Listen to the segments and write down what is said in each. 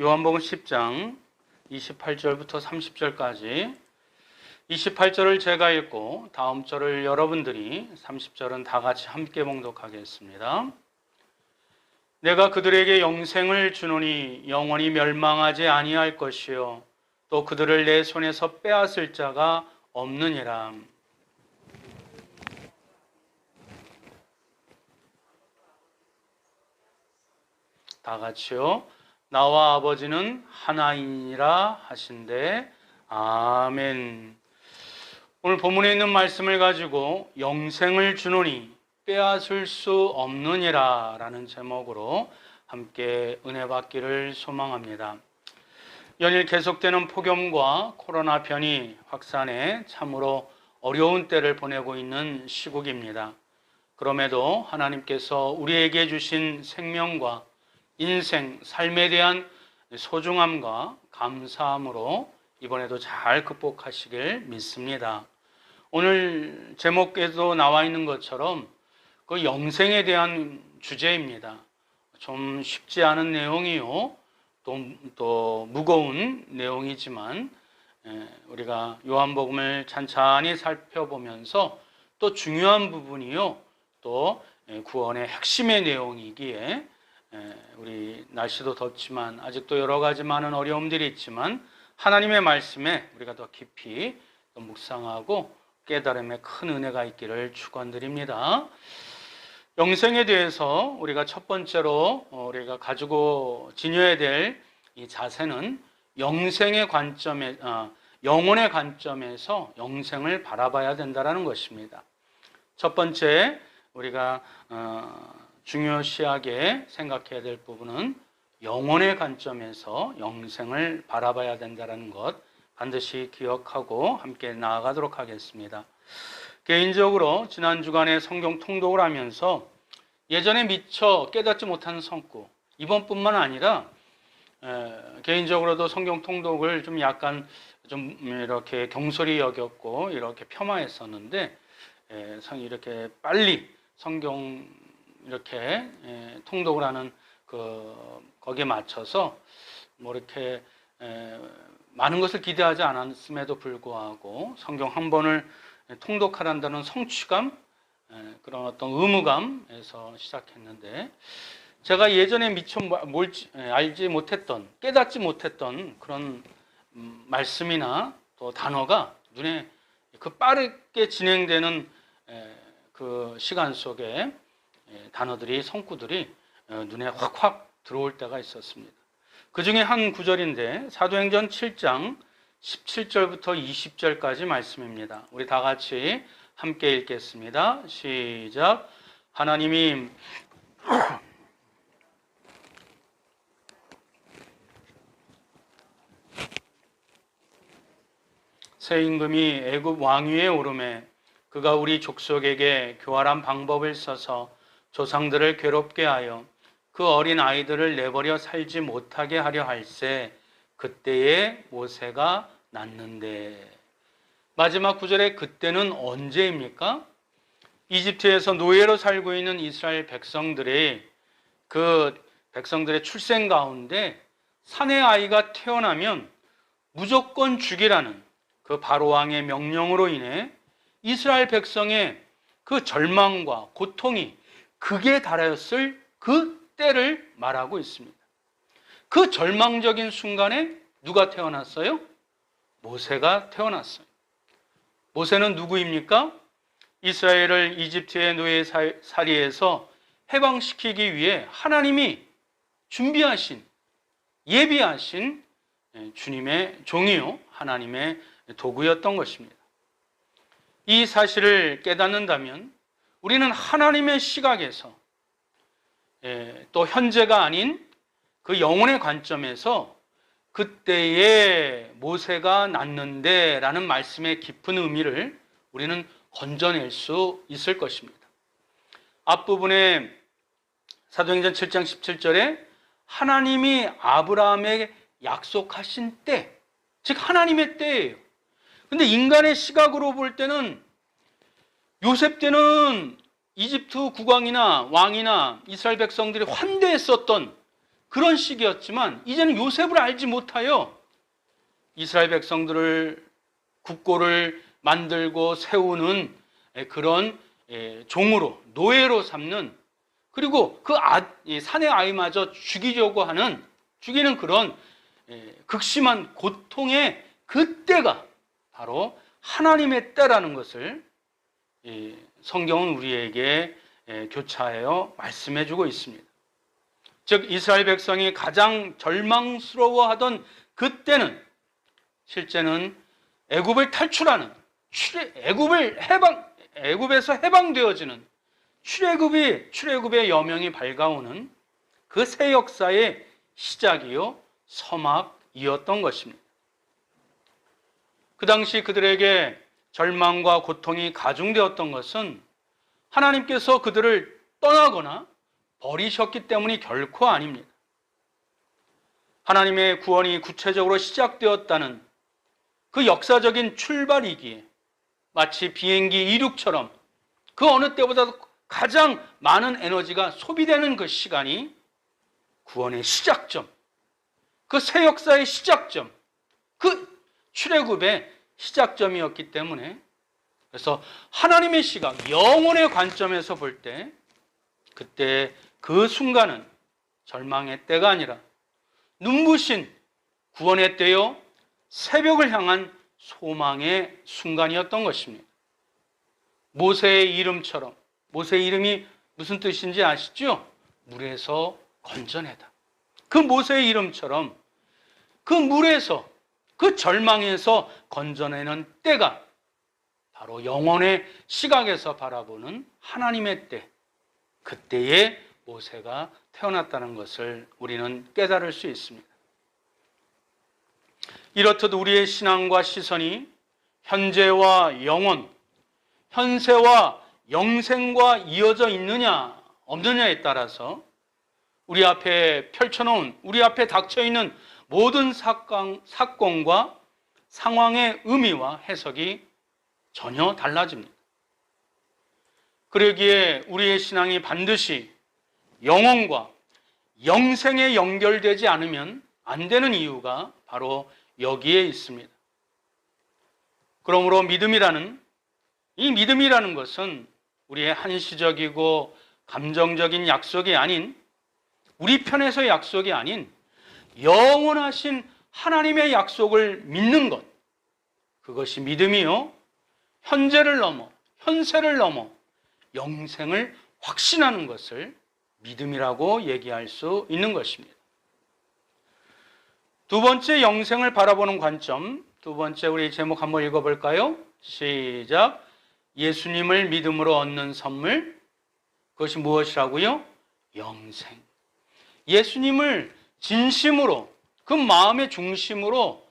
요한복음 10장 28절부터 30절까지 28절을 제가 읽고 다음 절을 여러분들이 30절은 다 같이 함께 봉독하겠습니다. 내가 그들에게 영생을 주노니 영원히 멸망하지 아니할 것이요 또 그들을 내 손에서 빼앗을 자가 없느니라. 다 같이요. 나와 아버지는 하나이니라 하신대. 아멘. 오늘 본문에 있는 말씀을 가지고 영생을 주노니 빼앗을 수 없느니라 라는 제목으로 함께 은혜 받기를 소망합니다. 연일 계속되는 폭염과 코로나 변이 확산에 참으로 어려운 때를 보내고 있는 시국입니다. 그럼에도 하나님께서 우리에게 주신 생명과 인생, 삶에 대한 소중함과 감사함으로 이번에도 잘 극복하시길 믿습니다. 오늘 제목에도 나와 있는 것처럼 그 영생에 대한 주제입니다. 좀 쉽지 않은 내용이요. 또 무거운 내용이지만 우리가 요한복음을 찬찬히 살펴보면서 또 중요한 부분이요. 또 구원의 핵심의 내용이기에 우리 날씨도 덥지만 아직도 여러 가지 많은 어려움들이 있지만 하나님의 말씀에 우리가 더 깊이 묵상하고 깨달음의 큰 은혜가 있기를 축원드립니다. 영생에 대해서 우리가 첫 번째로 우리가 가지고 지녀야 될 이 자세는 영생의 관점에 영혼의 관점에서 영생을 바라봐야 된다는 것입니다. 첫 번째 우리가 중요시하게 생각해야 될 부분은 영혼의 관점에서 영생을 바라봐야 된다는 것 반드시 기억하고 함께 나아가도록 하겠습니다. 개인적으로 지난 주간에 성경 통독을 하면서 예전에 미처 깨닫지 못한 성구, 이번뿐만 아니라 개인적으로도 성경 통독을 좀 약간 좀 이렇게 경솔히 여겼고 이렇게 폄하했었는데 이렇게 빨리 성경 이렇게 통독을 하는 거기에 맞춰서 뭐 이렇게 많은 것을 기대하지 않았음에도 불구하고 성경 한 번을 통독하란다는 성취감, 그런 어떤 의무감에서 시작했는데 제가 예전에 미처 알지 못했던, 깨닫지 못했던 그런 말씀이나 또 단어가 눈에 빠르게 진행되는 그 시간 속에 단어들이, 성구들이 눈에 확확 들어올 때가 있었습니다. 그 중에 한 구절인데 사도행전 7장 17절부터 20절까지 말씀입니다. 우리 다 같이 함께 읽겠습니다. 시작. 하나님이 새 임금이 애굽 왕위에 오르매 그가 우리 족속에게 교활한 방법을 써서 조상들을 괴롭게 하여 그 어린 아이들을 내버려 살지 못하게 하려 할세 그때에 모세가 났는데. 마지막 구절에 그때는 언제입니까? 이집트에서 노예로 살고 있는 이스라엘 백성들의 출생 가운데 사내 아이가 태어나면 무조건 죽이라는 그 바로왕의 명령으로 인해 이스라엘 백성의 그 절망과 고통이 극에 달하였을 그 때를 말하고 있습니다. 그 절망적인 순간에 누가 태어났어요? 모세가 태어났어요. 모세는 누구입니까? 이스라엘을 이집트의 노예살이에서 해방시키기 위해 하나님이 준비하신, 예비하신 주님의 종이요, 하나님의 도구였던 것입니다. 이 사실을 깨닫는다면 우리는 하나님의 시각에서 또 현재가 아닌 그 영혼의 관점에서 그때에 모세가 났는데 라는 말씀의 깊은 의미를 우리는 건져낼 수 있을 것입니다. 앞부분에 사도행전 7장 17절에 하나님이 아브라함에게 약속하신 때, 즉 하나님의 때예요. 근데 인간의 시각으로 볼 때는 요셉 때는 이집트 국왕이나 왕이나 이스라엘 백성들이 환대했었던 그런 시기였지만 이제는 요셉을 알지 못하여 이스라엘 백성들을 국고를 만들고 세우는 그런 종으로, 노예로 삼는, 그리고 그 사내 아이마저 죽이는 그런 극심한 고통의 그때가 바로 하나님의 때라는 것을 성경은 우리에게 교차하여 말씀해 주고 있습니다. 즉 이스라엘 백성이 가장 절망스러워하던 그때는 실제는 애굽을 탈출하는, 애굽에서 해방되어지는 출애굽의 여명이 밝아오는 그 새 역사의 시작이요 서막이었던 것입니다. 그 당시 그들에게 절망과 고통이 가중되었던 것은 하나님께서 그들을 떠나거나 버리셨기 때문이 결코 아닙니다. 하나님의 구원이 구체적으로 시작되었다는 그 역사적인 출발이기에 마치 비행기 이륙처럼 그 어느 때보다도 가장 많은 에너지가 소비되는 그 시간이 구원의 시작점, 그 새 역사의 시작점, 그 출애굽의 시작점이었기 때문에, 그래서 하나님의 시각, 영혼의 관점에서 볼 때 그때 그 순간은 절망의 때가 아니라 눈부신 구원의 때요 새벽을 향한 소망의 순간이었던 것입니다. 모세의 이름처럼, 모세의 이름이 무슨 뜻인지 아시죠? 물에서 건져내다. 그 모세의 이름처럼 그 물에서, 그 절망에서 건져내는 때가 바로 영혼의 시각에서 바라보는 하나님의 때, 그때에 모세가 태어났다는 것을 우리는 깨달을 수 있습니다. 이렇듯 우리의 신앙과 시선이 현재와 영원, 현세와 영생과 이어져 있느냐 없느냐에 따라서 우리 앞에 펼쳐놓은, 우리 앞에 닥쳐있는 모든 사건과 상황의 의미와 해석이 전혀 달라집니다. 그러기에 우리의 신앙이 반드시 영혼과 영생에 연결되지 않으면 안 되는 이유가 바로 여기에 있습니다. 그러므로 이 믿음이라는 것은 우리의 한시적이고 감정적인 약속이 아닌, 우리 편에서의 약속이 아닌 영원하신 하나님의 약속을 믿는 것, 그것이 믿음이요 현재를 넘어, 현세를 넘어 영생을 확신하는 것을 믿음이라고 얘기할 수 있는 것입니다. 두 번째, 영생을 바라보는 관점. 두 번째, 우리 제목 한번 읽어볼까요? 시작. 예수님을 믿음으로 얻는 선물. 그것이 무엇이라고요? 영생. 예수님을 진심으로, 그 마음의 중심으로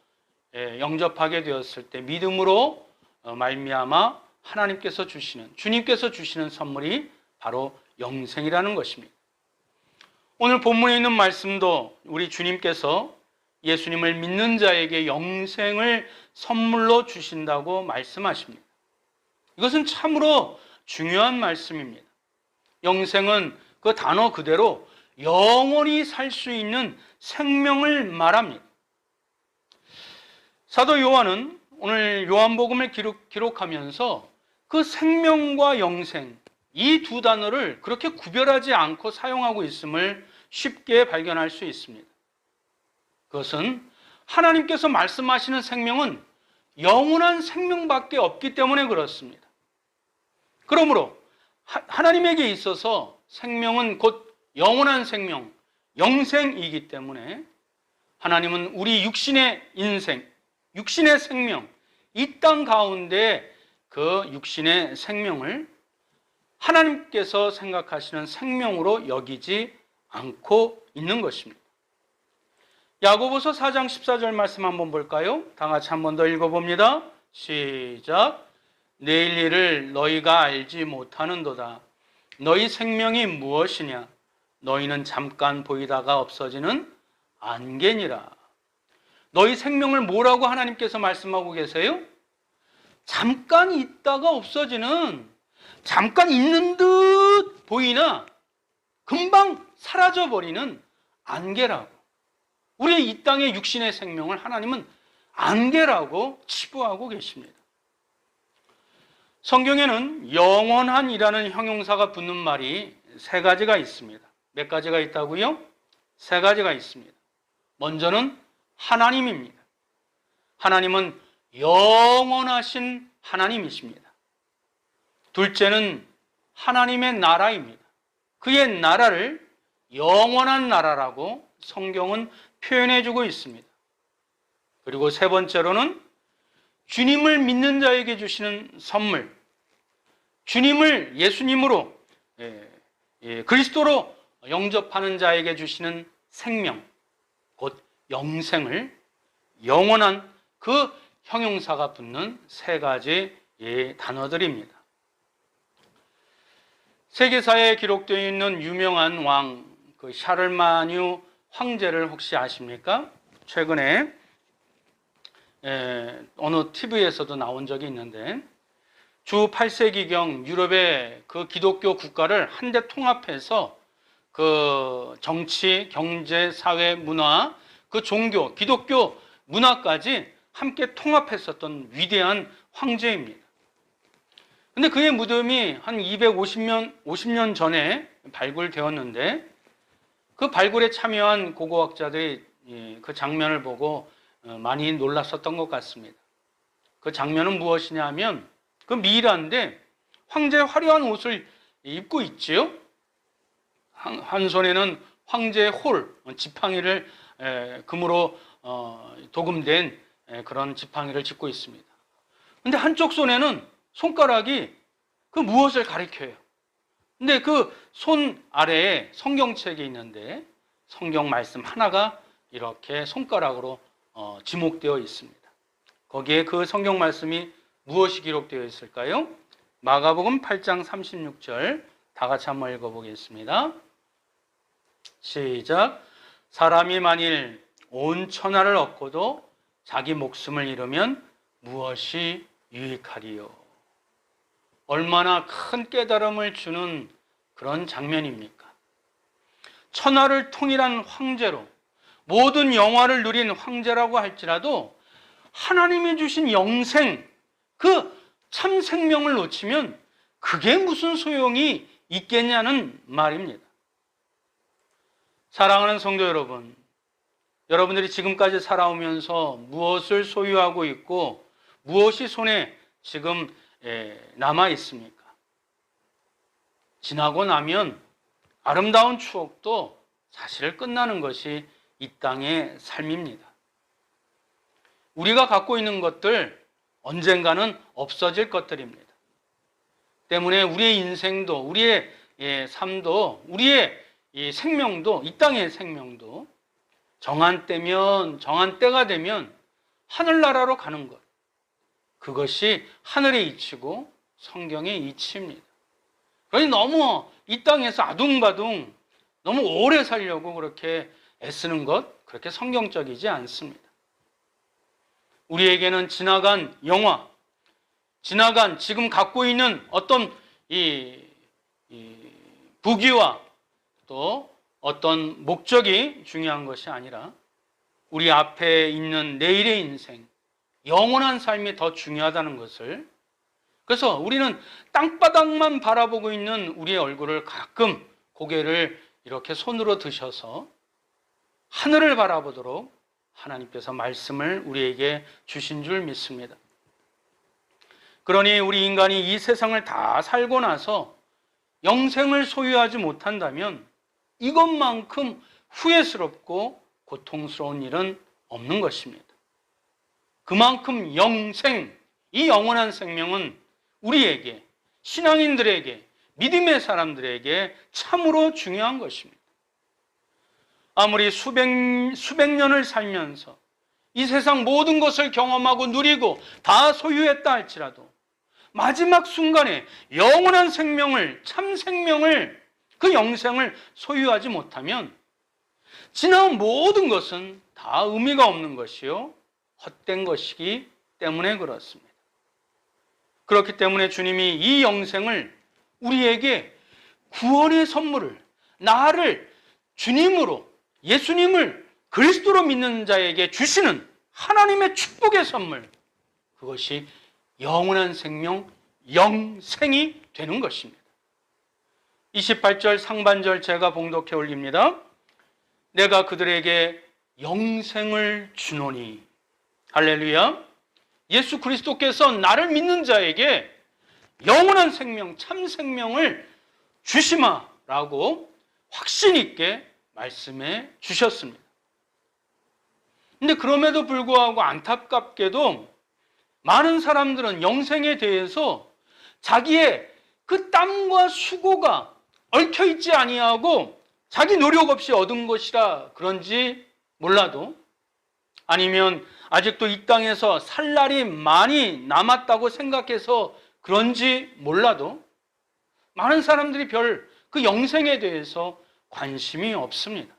영접하게 되었을 때 믿음으로 말미암아 하나님께서 주시는, 주님께서 주시는 선물이 바로 영생이라는 것입니다. 오늘 본문에 있는 말씀도 우리 주님께서 예수님을 믿는 자에게 영생을 선물로 주신다고 말씀하십니다. 이것은 참으로 중요한 말씀입니다. 영생은 그 단어 그대로 영원히 살 수 있는 생명을 말합니다. 사도 요한은 오늘 요한복음을 기록하면서 그 생명과 영생, 이 두 단어를 그렇게 구별하지 않고 사용하고 있음을 쉽게 발견할 수 있습니다. 그것은 하나님께서 말씀하시는 생명은 영원한 생명밖에 없기 때문에 그렇습니다. 그러므로 하나님에게 있어서 생명은 곧 영원한 생명, 영생이기 때문에 하나님은 우리 육신의 인생, 육신의 생명, 이 땅 가운데 그 육신의 생명을 하나님께서 생각하시는 생명으로 여기지 않고 있는 것입니다. 야고보서 4장 14절 말씀 한번 볼까요? 다 같이 한번 더 읽어봅니다. 시작. 내일 일을 너희가 알지 못하는도다. 너희 생명이 무엇이냐? 너희는 잠깐 보이다가 없어지는 안개니라. 너희 생명을 뭐라고 하나님께서 말씀하고 계세요? 잠깐 있다가 없어지는, 잠깐 있는 듯 보이나 금방 사라져버리는 안개라고, 우리 이 땅의 육신의 생명을 하나님은 안개라고 치부하고 계십니다. 성경에는 영원한이라는 형용사가 붙는 말이 세 가지가 있습니다. 몇 가지가 있다고요? 세 가지가 있습니다. 먼저는 하나님입니다. 하나님은 영원하신 하나님이십니다. 둘째는 하나님의 나라입니다. 그의 나라를 영원한 나라라고 성경은 표현해주고 있습니다. 그리고 세 번째로는 주님을 믿는 자에게 주시는 선물, 주님을 예수님으로, 그리스도로 영접하는 자에게 주시는 생명, 곧 영생을, 영원한 그 형용사가 붙는 세 가지 단어들입니다. 세계사에 기록되어 있는 유명한 왕, 그 샤를마뉴 황제를 혹시 아십니까? 최근에 어느 TV에서도 나온 적이 있는데, 주 8세기경 유럽의 그 기독교 국가를 한데 통합해서 그 정치, 경제, 사회, 문화, 그 종교, 기독교 문화까지 함께 통합했었던 위대한 황제입니다. 근데 그의 무덤이 한 50년 전에 발굴되었는데, 그 발굴에 참여한 고고학자들이 그 장면을 보고 많이 놀랐었던 것 같습니다. 그 장면은 무엇이냐 하면, 그 미이라인데 황제의 화려한 옷을 입고 있지요. 한 손에는 황제의 홀, 지팡이를 금으로 도금된 그런 지팡이를 짚고 있습니다. 근데 한쪽 손에는 손가락이 그 무엇을 가리켜요. 근데 그 손 아래에 성경책이 있는데 성경 말씀 하나가 이렇게 손가락으로 지목되어 있습니다. 거기에 그 성경 말씀이 무엇이 기록되어 있을까요? 마가복음 8장 36절 다 같이 한번 읽어보겠습니다. 시작. 사람이 만일 온 천하를 얻고도 자기 목숨을 잃으면 무엇이 유익하리요? 얼마나 큰 깨달음을 주는 그런 장면입니까? 천하를 통일한 황제로, 모든 영화를 누린 황제라고 할지라도 하나님이 주신 영생, 그 참 생명을 놓치면 그게 무슨 소용이 있겠냐는 말입니다. 사랑하는 성도 여러분, 여러분들이 지금까지 살아오면서 무엇을 소유하고 있고 무엇이 손에 지금 남아 있습니까? 지나고 나면 아름다운 추억도 사실 끝나는 것이 이 땅의 삶입니다. 우리가 갖고 있는 것들 언젠가는 없어질 것들입니다. 때문에 우리의 인생도, 우리의 삶도, 우리의 이 생명도, 이 땅의 생명도 정한 때가 되면 하늘나라로 가는 것, 그것이 하늘의 이치고 성경의 이치입니다. 그러니 너무 이 땅에서 아둥바둥 너무 오래 살려고 그렇게 애쓰는 것, 그렇게 성경적이지 않습니다. 우리에게는 지나간 영화, 지나간 지금 갖고 있는 어떤 이 부귀와 또 어떤 목적이 중요한 것이 아니라 우리 앞에 있는 내일의 인생, 영원한 삶이 더 중요하다는 것을, 그래서 우리는 땅바닥만 바라보고 있는 우리의 얼굴을 가끔 고개를 이렇게 손으로 드셔서 하늘을 바라보도록 하나님께서 말씀을 우리에게 주신 줄 믿습니다. 그러니 우리 인간이 이 세상을 다 살고 나서 영생을 소유하지 못한다면 이것만큼 후회스럽고 고통스러운 일은 없는 것입니다. 그만큼 영생, 이 영원한 생명은 우리에게, 신앙인들에게, 믿음의 사람들에게 참으로 중요한 것입니다. 아무리 수백 년을 살면서 이 세상 모든 것을 경험하고 누리고 다 소유했다 할지라도 마지막 순간에 영원한 생명을, 참 생명을, 그 영생을 소유하지 못하면 지나온 모든 것은 다 의미가 없는 것이요, 헛된 것이기 때문에 그렇습니다. 그렇기 때문에 주님이 이 영생을 우리에게 구원의 선물을, 나를 주님으로 예수님을 그리스도로 믿는 자에게 주시는 하나님의 축복의 선물, 그것이 영원한 생명, 영생이 되는 것입니다. 28절 상반절 제가 봉독해 올립니다. 내가 그들에게 영생을 주노니. 할렐루야. 예수 그리스도께서 나를 믿는 자에게 영원한 생명, 참 생명을 주시마라고 확신 있게 말씀해 주셨습니다. 근데 그럼에도 불구하고 안타깝게도 많은 사람들은 영생에 대해서 자기의 그 땀과 수고가 얽혀 있지 아니하고 자기 노력 없이 얻은 것이라 그런지 몰라도, 아니면 아직도 이 땅에서 살 날이 많이 남았다고 생각해서 그런지 몰라도 많은 사람들이 별 그 영생에 대해서 관심이 없습니다.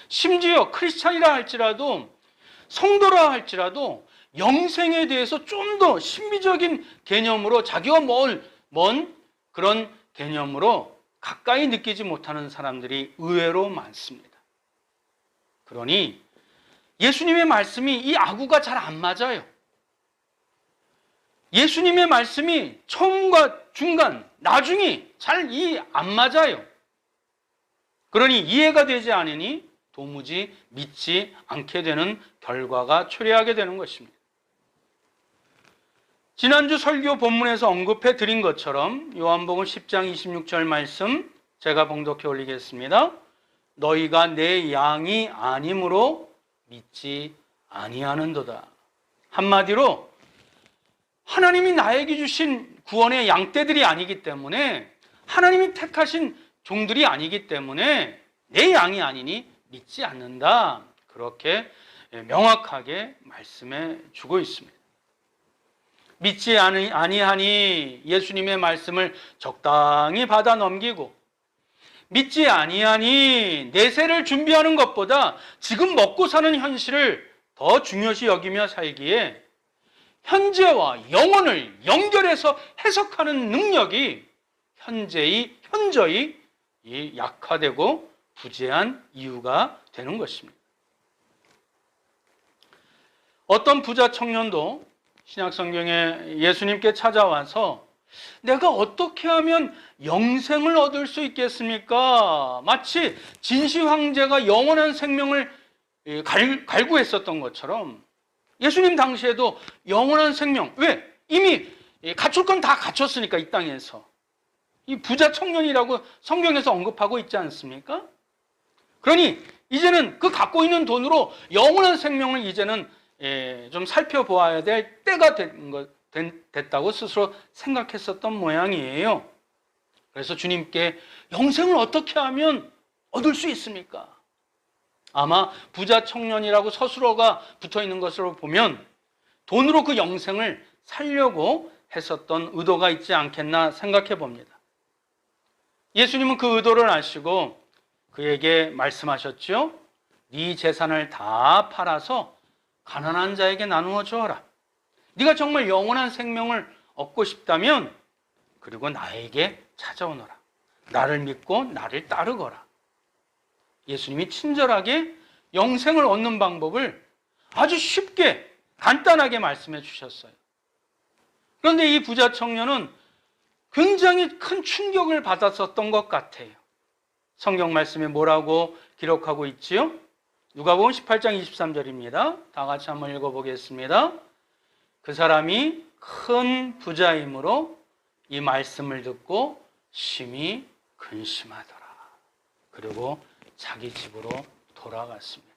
심지어 크리스찬이라 할지라도, 성도라 할지라도 영생에 대해서 좀 더 신비적인 개념으로, 자기와 먼 그런 개념으로 가까이 느끼지 못하는 사람들이 의외로 많습니다. 그러니 예수님의 말씀이 이 아구가 잘 안 맞아요. 예수님의 말씀이 처음과 중간, 나중이 잘 안 맞아요. 그러니 이해가 되지 않으니 도무지 믿지 않게 되는 결과가 초래하게 되는 것입니다. 지난주 설교 본문에서 언급해 드린 것처럼 요한복음 10장 26절 말씀 제가 봉독해 올리겠습니다. 너희가 내 양이 아니므로 믿지 아니하는도다. 한마디로 하나님이 나에게 주신 구원의 양떼들이 아니기 때문에, 하나님이 택하신 종들이 아니기 때문에 내 양이 아니니 믿지 않는다. 그렇게 명확하게 말씀해 주고 있습니다. 믿지 아니하니 예수님의 말씀을 적당히 받아 넘기고, 믿지 아니하니 내세를 준비하는 것보다 지금 먹고 사는 현실을 더 중요시 여기며 살기에 현재와 영혼을 연결해서 해석하는 능력이 현저히 약화되고 부재한 이유가 되는 것입니다. 어떤 부자 청년도 신약성경에 예수님께 찾아와서 내가 어떻게 하면 영생을 얻을 수 있겠습니까? 마치 진시 황제가 영원한 생명을 갈구했었던 것처럼 예수님 당시에도 영원한 생명, 왜? 이미 갖출 건 다 갖췄으니까 이 땅에서. 이 부자 청년이라고 성경에서 언급하고 있지 않습니까? 그러니 이제는 그 갖고 있는 돈으로 영원한 생명을 이제는 좀 살펴보아야 될 때가 됐다고 스스로 생각했었던 모양이에요. 그래서 주님께 영생을 어떻게 하면 얻을 수 있습니까? 아마 부자 청년이라고 서술어가 붙어 있는 것으로 보면 돈으로 그 영생을 살려고 했었던 의도가 있지 않겠나 생각해 봅니다. 예수님은 그 의도를 아시고 그에게 말씀하셨죠. 네 재산을 다 팔아서 가난한 자에게 나누어 주어라. 네가 정말 영원한 생명을 얻고 싶다면 그리고 나에게 찾아오너라. 나를 믿고 나를 따르거라. 예수님이 친절하게 영생을 얻는 방법을 아주 쉽게 간단하게 말씀해 주셨어요. 그런데 이 부자 청년은 굉장히 큰 충격을 받았었던 것 같아요. 성경 말씀에 뭐라고 기록하고 있지요? 누가복음 18장 23절입니다. 다 같이 한번 읽어보겠습니다. 그 사람이 큰 부자이므로 이 말씀을 듣고 심히 근심하더라. 그리고 자기 집으로 돌아갔습니다.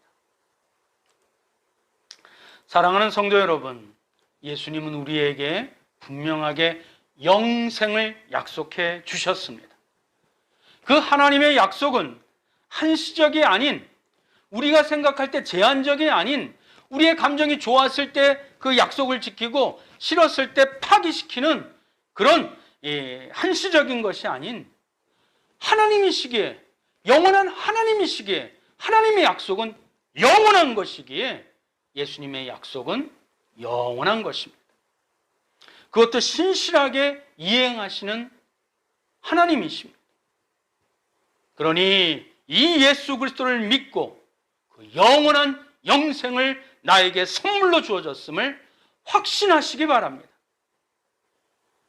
사랑하는 성도 여러분, 예수님은 우리에게 분명하게 영생을 약속해 주셨습니다. 그 하나님의 약속은 한시적이 아닌, 우리가 생각할 때 제한적이 아닌, 우리의 감정이 좋았을 때 그 약속을 지키고 싫었을 때 파기시키는 그런 한시적인 것이 아닌 하나님이시기에, 영원한 하나님이시기에, 하나님의 약속은 영원한 것이기에 예수님의 약속은 영원한 것입니다. 그것도 신실하게 이행하시는 하나님이십니다. 그러니 이 예수 그리스도를 믿고 그 영원한 영생을 나에게 선물로 주어졌음을 확신하시기 바랍니다.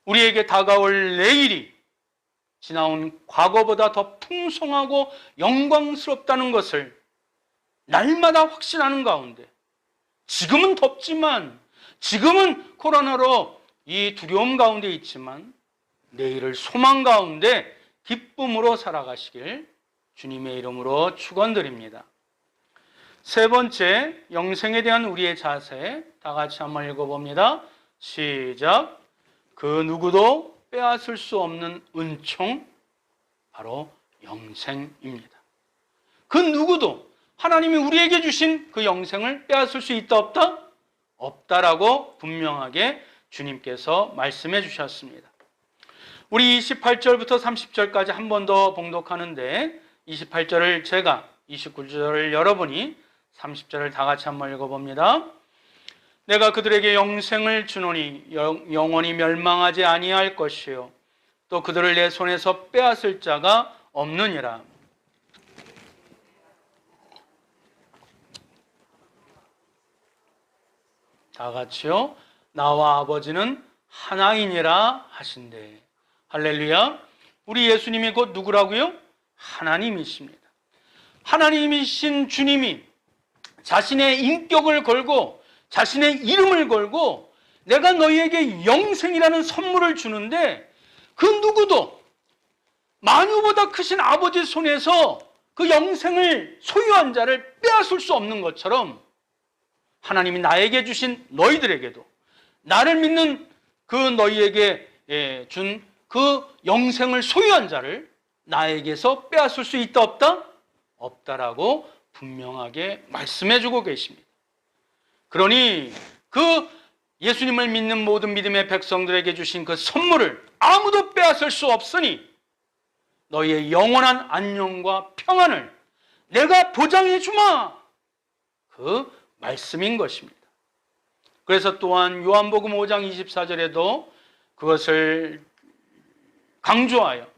우리에게 다가올 내일이 지나온 과거보다 더 풍성하고 영광스럽다는 것을 날마다 확신하는 가운데, 지금은 덥지만, 지금은 코로나로 이 두려움 가운데 있지만 내일을 소망 가운데 기쁨으로 살아가시길 주님의 이름으로 축원드립니다. 세 번째, 영생에 대한 우리의 자세, 다 같이 한번 읽어봅니다. 시작. 그 누구도 빼앗을 수 없는 은총, 바로 영생입니다. 그 누구도 하나님이 우리에게 주신 그 영생을 빼앗을 수 있다 없다? 없다라고 분명하게 주님께서 말씀해 주셨습니다. 우리 28절부터 30절까지 한 번 더 봉독하는데 28절을 제가, 29절을 여러분이, 30절을 다 같이 한번 읽어봅니다. 내가 그들에게 영생을 주노니 영원히 멸망하지 아니할 것이요 또 그들을 내 손에서 빼앗을 자가 없느니라. 다 같이요. 나와 아버지는 하나이니라 하신대. 할렐루야. 우리 예수님이 곧 누구라고요? 하나님이십니다. 하나님이신 주님이 자신의 인격을 걸고 자신의 이름을 걸고 내가 너희에게 영생이라는 선물을 주는데, 그 누구도 만유보다 크신 아버지 손에서 그 영생을 소유한 자를 빼앗을 수 없는 것처럼 하나님이 나에게 주신 너희들에게도, 나를 믿는 그 너희에게 준 그 영생을 소유한 자를 나에게서 빼앗을 수 있다 없다? 없다라고 분명하게 말씀해 주고 계십니다. 그러니 그 예수님을 믿는 모든 믿음의 백성들에게 주신 그 선물을 아무도 빼앗을 수 없으니 너희의 영원한 안녕과 평안을 내가 보장해 주마, 그 말씀인 것입니다. 그래서 또한 요한복음 5장 24절에도 그것을 강조하여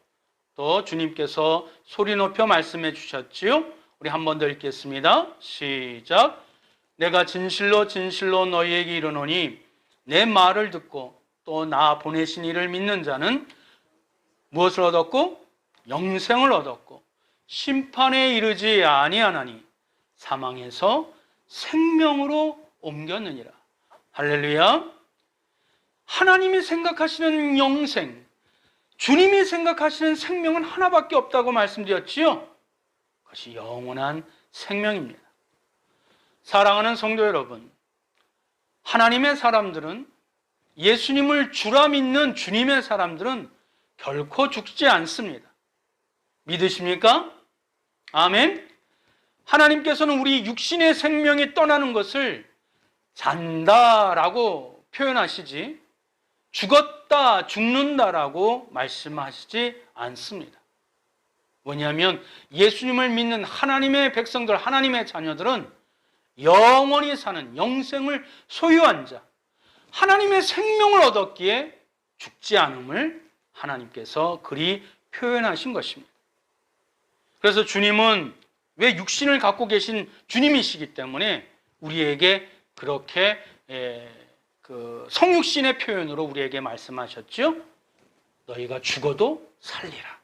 또 주님께서 소리 높여 말씀해 주셨지요. 우리 한 번 더 읽겠습니다. 시작. 내가 진실로 진실로 너희에게 이르노니 내 말을 듣고 또 나 보내신 이를 믿는 자는 무엇을 얻었고? 영생을 얻었고 심판에 이르지 아니하나니 사망에서 생명으로 옮겼느니라. 할렐루야. 하나님이 생각하시는 영생, 주님이 생각하시는 생명은 하나밖에 없다고 말씀드렸지요. 그것이 영원한 생명입니다. 사랑하는 성도 여러분, 하나님의 사람들은, 예수님을 주라 믿는 주님의 사람들은 결코 죽지 않습니다. 믿으십니까? 아멘. 하나님께서는 우리 육신의 생명이 떠나는 것을 잔다라고 표현하시지 죽었다, 죽는다라고 말씀하시지 않습니다. 뭐냐면 예수님을 믿는 하나님의 백성들, 하나님의 자녀들은 영원히 사는 영생을 소유한 자, 하나님의 생명을 얻었기에 죽지 않음을 하나님께서 그리 표현하신 것입니다. 그래서 주님은 왜 육신을 갖고 계신 주님이시기 때문에 우리에게 그렇게 그 성육신의 표현으로 우리에게 말씀하셨죠. 너희가 죽어도 살리라.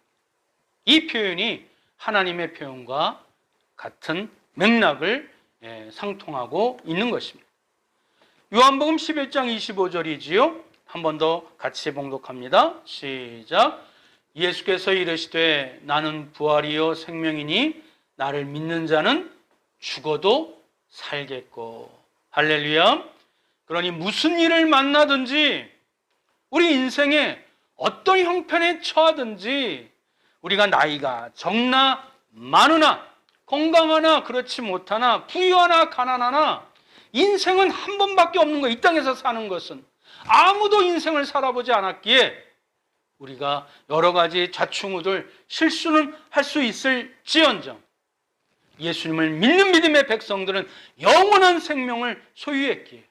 이 표현이 하나님의 표현과 같은 맥락을 상통하고 있는 것입니다. 요한복음 11장 25절이지요. 한 번 더 같이 봉독합니다. 시작. 예수께서 이르시되 나는 부활이요 생명이니 나를 믿는 자는 죽어도 살겠고. 할렐루야. 그러니 무슨 일을 만나든지, 우리 인생에 어떤 형편에 처하든지, 우리가 나이가 적나 많으나, 건강하나 그렇지 못하나, 부유하나 가난하나, 인생은 한 번밖에 없는 거예요. 이 땅에서 사는 것은 아무도 인생을 살아보지 않았기에 우리가 여러 가지 좌충우돌 실수는 할 수 있을지언정 예수님을 믿는 믿음의 백성들은 영원한 생명을 소유했기에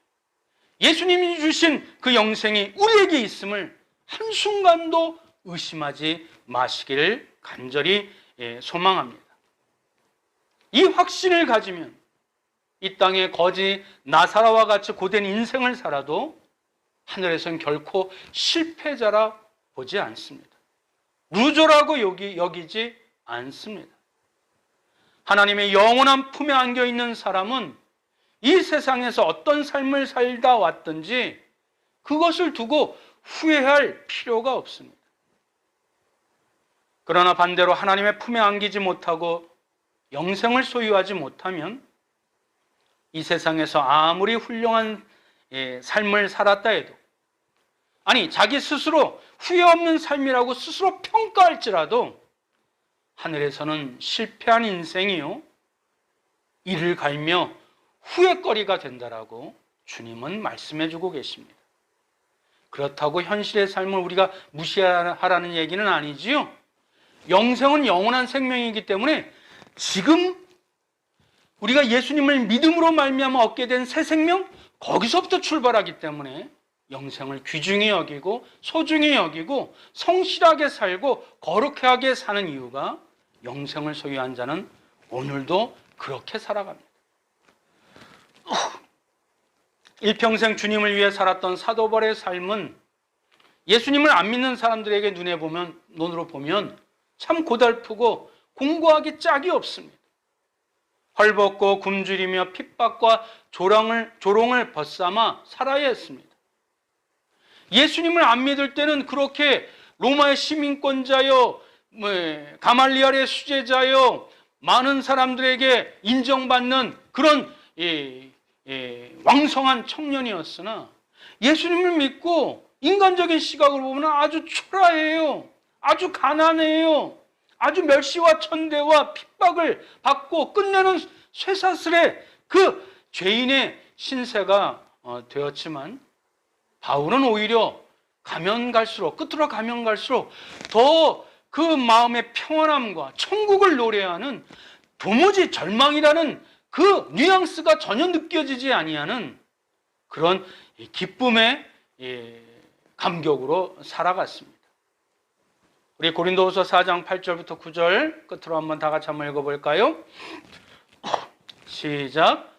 예수님이 주신 그 영생이 우리에게 있음을 한순간도 의심하지 마시기를 간절히 소망합니다. 이 확신을 가지면 이 땅에 거지 나사라와 같이 고된 인생을 살아도 하늘에선 결코 실패자라 보지 않습니다. 루저라고 여기지 않습니다. 하나님의 영원한 품에 안겨 있는 사람은 이 세상에서 어떤 삶을 살다 왔든지 그것을 두고 후회할 필요가 없습니다. 그러나 반대로 하나님의 품에 안기지 못하고 영생을 소유하지 못하면 이 세상에서 아무리 훌륭한 삶을 살았다 해도, 아니 자기 스스로 후회 없는 삶이라고 스스로 평가할지라도 하늘에서는 실패한 인생이요 이를 갈며 후회거리가 된다라고 주님은 말씀해 주고 계십니다. 그렇다고 현실의 삶을 우리가 무시하라는 얘기는 아니지요. 영생은 영원한 생명이기 때문에 지금 우리가 예수님을 믿음으로 말미암아 얻게 된 새 생명, 거기서부터 출발하기 때문에 영생을 귀중히 여기고 소중히 여기고 성실하게 살고 거룩하게 사는 이유가 영생을 소유한 자는 오늘도 그렇게 살아갑니다. 일평생 주님을 위해 살았던 사도 바울의 삶은 예수님을 안 믿는 사람들에게 눈으로 보면 참 고달프고 공부하기 짝이 없습니다. 헐벗고 굶주리며 핍박과 조롱을 벗삼아 살아야 했습니다. 예수님을 안 믿을 때는 그렇게 로마의 시민권자요, 가말리엘의 수제자요, 많은 사람들에게 인정받는 그런 왕성한 청년이었으나 예수님을 믿고 인간적인 시각으로 보면 아주 초라해요. 아주 가난해요. 아주 멸시와 천대와 핍박을 받고 끝내는 쇠사슬의 그 죄인의 신세가 되었지만 바울은 오히려 끝으로 가면 갈수록 더 그 마음의 평안함과 천국을 노래하는 도무지 절망이라는 그 뉘앙스가 전혀 느껴지지 아니하는 그런 기쁨의 감격으로 살아갔습니다. 우리 고린도후서 4장 8절부터 9절 끝으로 한번 다 같이 한번 읽어볼까요? 시작.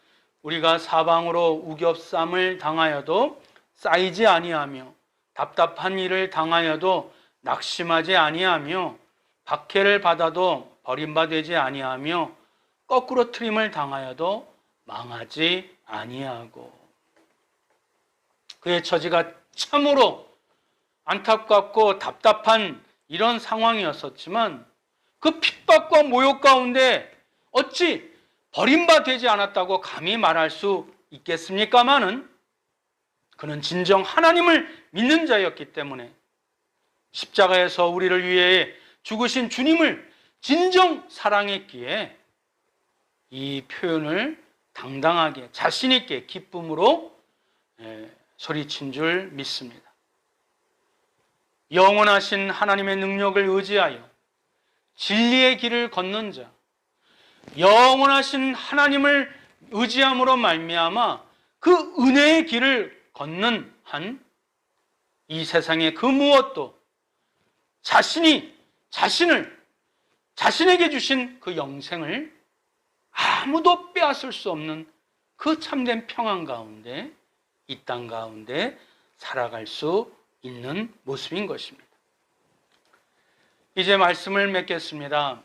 우리가 사방으로 우겹삼을 당하여도 쌓이지 아니하며 답답한 일을 당하여도 낙심하지 아니하며 박해를 받아도 버림받지 아니하며 거꾸로 트림을 당하여도 망하지 아니하고. 그의 처지가 참으로 안타깝고 답답한 이런 상황이었었지만 그 핍박과 모욕 가운데 어찌 버림받지 않았다고 감히 말할 수 있겠습니까마는 그는 진정 하나님을 믿는 자였기 때문에 십자가에서 우리를 위해 죽으신 주님을 진정 사랑했기에 이 표현을 당당하게 자신 있게 기쁨으로 소리친 줄 믿습니다. 영원하신 하나님의 능력을 의지하여 진리의 길을 걷는 자, 영원하신 하나님을 의지함으로 말미암아 그 은혜의 길을 걷는 한 이 세상의 그 무엇도 자신에게 주신 그 영생을 아무도 빼앗을 수 없는 그 참된 평안 가운데 이 땅 가운데 살아갈 수 있는 모습인 것입니다. 이제 말씀을 맺겠습니다.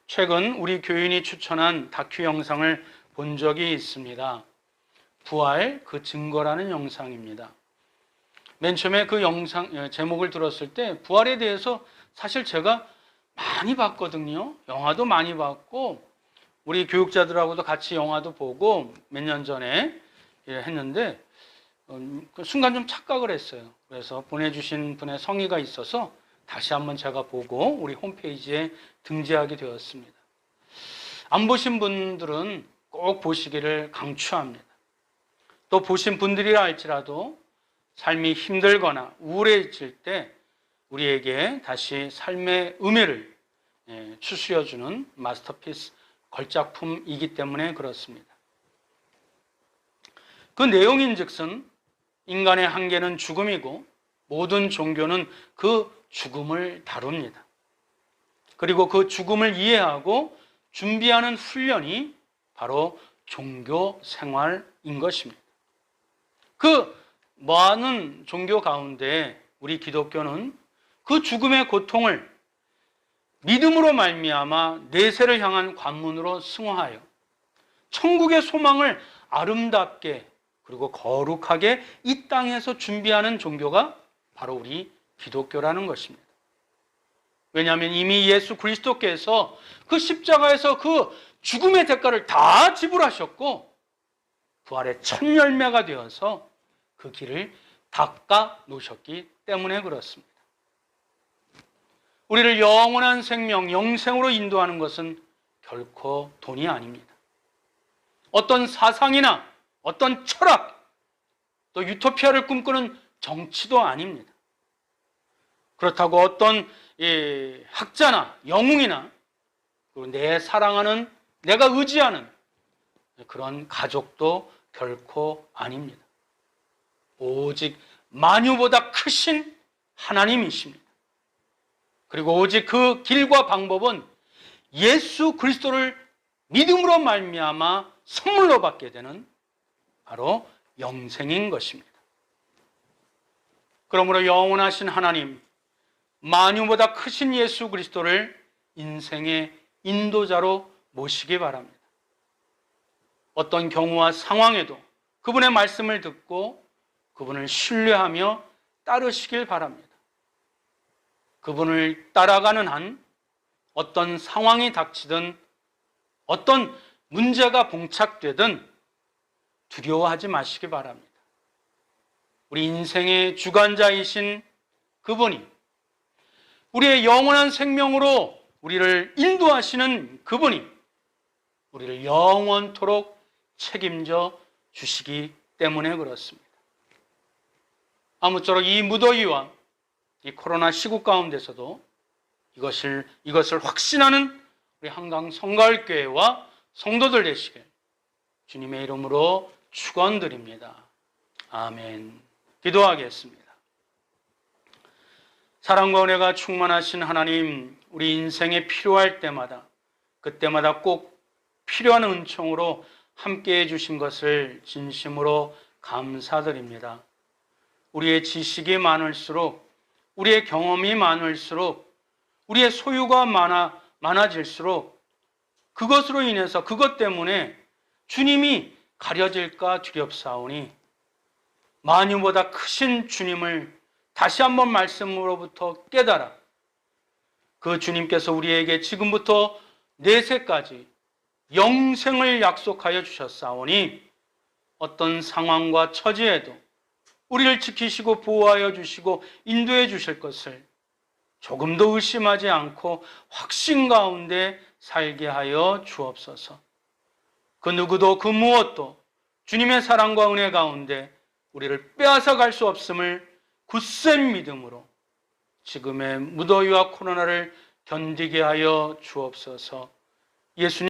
최근 우리 교인이 추천한 다큐 영상을 본 적이 있습니다. 부활 그 증거라는 영상입니다. 맨 처음에 그 영상 제목을 들었을 때 부활에 대해서 사실 제가 많이 봤거든요. 영화도 많이 봤고 우리 교육자들하고도 같이 영화도 보고 몇 년 전에 했는데 순간 좀 착각을 했어요. 그래서 보내주신 분의 성의가 있어서 다시 한번 제가 보고 우리 홈페이지에 등재하게 되었습니다. 안 보신 분들은 꼭 보시기를 강추합니다. 또 보신 분들이라 할지라도 삶이 힘들거나 우울해질 때 우리에게 다시 삶의 음해를 추스려주는 마스터피스 걸작품이기 때문에 그렇습니다. 그 내용인즉슨 인간의 한계는 죽음이고 모든 종교는 그 죽음을 다룹니다. 그리고 그 죽음을 이해하고 준비하는 훈련이 바로 종교 생활인 것입니다. 그 많은 종교 가운데 우리 기독교는 그 죽음의 고통을 믿음으로 말미암아 내세를 향한 관문으로 승화하여 천국의 소망을 아름답게 그리고 거룩하게 이 땅에서 준비하는 종교가 바로 우리 기독교라는 것입니다. 왜냐하면 이미 예수 그리스도께서 그 십자가에서 그 죽음의 대가를 다 지불하셨고 부활의 첫 열매가 되어서 그 길을 닦아 놓으셨기 때문에 그렇습니다. 우리를 영원한 생명, 영생으로 인도하는 것은 결코 돈이 아닙니다. 어떤 사상이나 어떤 철학, 또 유토피아를 꿈꾸는 정치도 아닙니다. 그렇다고 어떤 학자나 영웅이나 그리고 내 사랑하는, 내가 의지하는 그런 가족도 결코 아닙니다. 오직 만유보다 크신 하나님이십니다. 그리고 오직 그 길과 방법은 예수 그리스도를 믿음으로 말미암아 선물로 받게 되는 바로 영생인 것입니다. 그러므로 영원하신 하나님, 만유보다 크신 예수 그리스도를 인생의 인도자로 모시기 바랍니다. 어떤 경우와 상황에도 그분의 말씀을 듣고 그분을 신뢰하며 따르시길 바랍니다. 그분을 따라가는 한 어떤 상황이 닥치든 어떤 문제가 봉착되든 두려워하지 마시기 바랍니다. 우리 인생의 주관자이신 그분이 우리의 영원한 생명으로 우리를 인도하시는 그분이 우리를 영원토록 책임져 주시기 때문에 그렇습니다. 아무쪼록 이 무더위와 이 코로나 시국 가운데서도 이것을 확신하는 우리 한강 성가을교회와 성도들 되시길 주님의 이름으로 축원드립니다. 아멘. 기도하겠습니다. 사랑과 은혜가 충만하신 하나님, 우리 인생에 필요할 때마다 그때마다 꼭 필요한 은총으로 함께해 주신 것을 진심으로 감사드립니다. 우리의 지식이 많을수록, 우리의 경험이 많을수록, 우리의 소유가 많아질수록 그것으로 인해서, 그것 때문에 주님이 가려질까 두렵사오니 만유보다 크신 주님을 다시 한번 말씀으로부터 깨달아 그 주님께서 우리에게 지금부터 내세까지 영생을 약속하여 주셨사오니 어떤 상황과 처지에도 우리를 지키시고 보호하여 주시고 인도해 주실 것을 조금도 의심하지 않고 확신 가운데 살게 하여 주옵소서. 그 누구도 그 무엇도 주님의 사랑과 은혜 가운데 우리를 빼앗아 갈 수 없음을 굳센 믿음으로 지금의 무더위와 코로나를 견디게 하여 주옵소서. 예수님